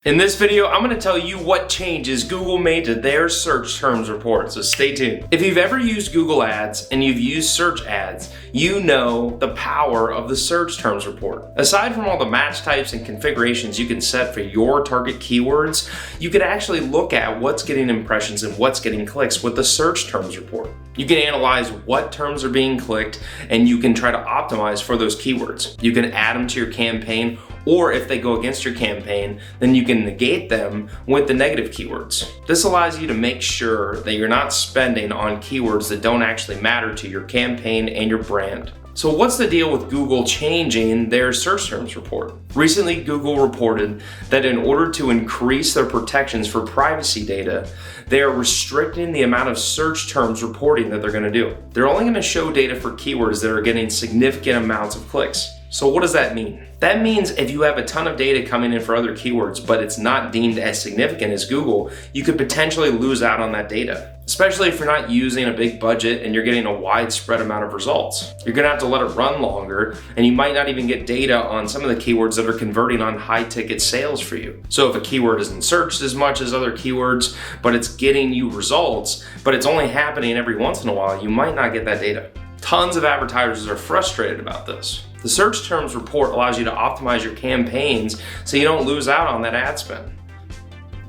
In this video, I'm going to tell you what changes Google made to their search terms report, so stay tuned. If you've ever used Google Ads and you've used search ads, you know the power of the search terms report. Aside from all the match types and configurations you can set for your target keywords, you can actually look at what's getting impressions and what's getting clicks with the search terms report. You can analyze what terms are being clicked and you can try to optimize for those keywords. You can add them to your campaign, or if they go against your campaign, then you can negate them with the negative keywords. This allows you to make sure that you're not spending on keywords that don't actually matter to your campaign and your brand. So what's the deal with Google changing their search terms report? Recently, Google reported that in order to increase their protections for privacy data, they are restricting the amount of search terms reporting that they're going to do. They're only going to show data for keywords that are getting significant amounts of clicks. So what does that mean? That means if you have a ton of data coming in for other keywords, but it's not deemed as significant as Google, you could potentially lose out on that data. Especially if you're not using a big budget and you're getting a widespread amount of results. You're gonna have to let it run longer, and you might not even get data on some of the keywords that are converting on high ticket sales for you. So if a keyword isn't searched as much as other keywords, but it's getting you results, but it's only happening every once in a while, you might not get that data. Tons of advertisers are frustrated about this. The search terms report allows you to optimize your campaigns so you don't lose out on that ad spend.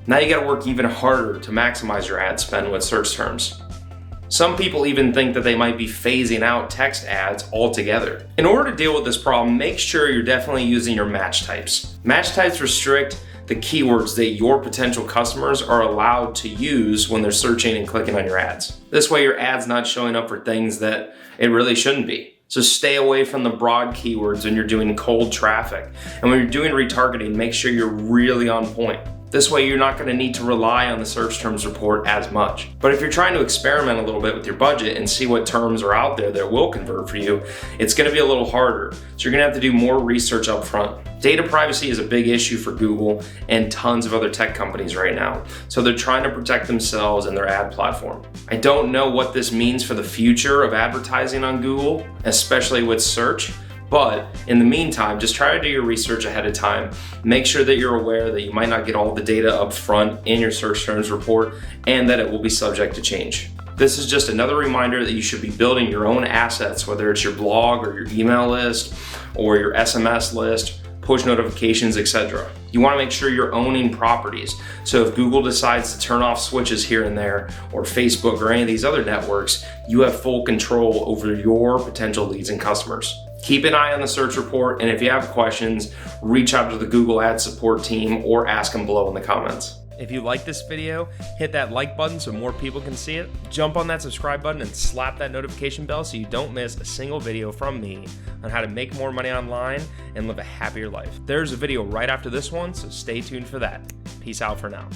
Now you gotta work even harder to maximize your ad spend with search terms. Some people even think that they might be phasing out text ads altogether. In order to deal with this problem, make sure you're definitely using your match types. Match types restrict the keywords that your potential customers are allowed to use when they're searching and clicking on your ads. This way your ad's not showing up for things that it really shouldn't be. So stay away from the broad keywords when you're doing cold traffic. And when you're doing retargeting, make sure you're really on point. This way you're not gonna need to rely on the search terms report as much. But if you're trying to experiment a little bit with your budget and see what terms are out there that will convert for you, it's gonna be a little harder. So you're gonna have to do more research up front. Data privacy is a big issue for Google and tons of other tech companies right now. So they're trying to protect themselves and their ad platform. I don't know what this means for the future of advertising on Google, especially with search. But in the meantime, just try to do your research ahead of time. Make sure that you're aware that you might not get all the data up front in your search terms report and that it will be subject to change. This is just another reminder that you should be building your own assets, whether it's your blog or your email list or your SMS list, push notifications, etc. You want to make sure you're owning properties. So if Google decides to turn off switches here and there, or Facebook or any of these other networks, you have full control over your potential leads and customers. Keep an eye on the search report, and if you have questions, reach out to the Google Ads support team or ask them below in the comments. If you like this video, hit that like button so more people can see it. Jump on that subscribe button and slap that notification bell so you don't miss a single video from me on how to make more money online and live a happier life. There's a video right after this one, so stay tuned for that. Peace out for now.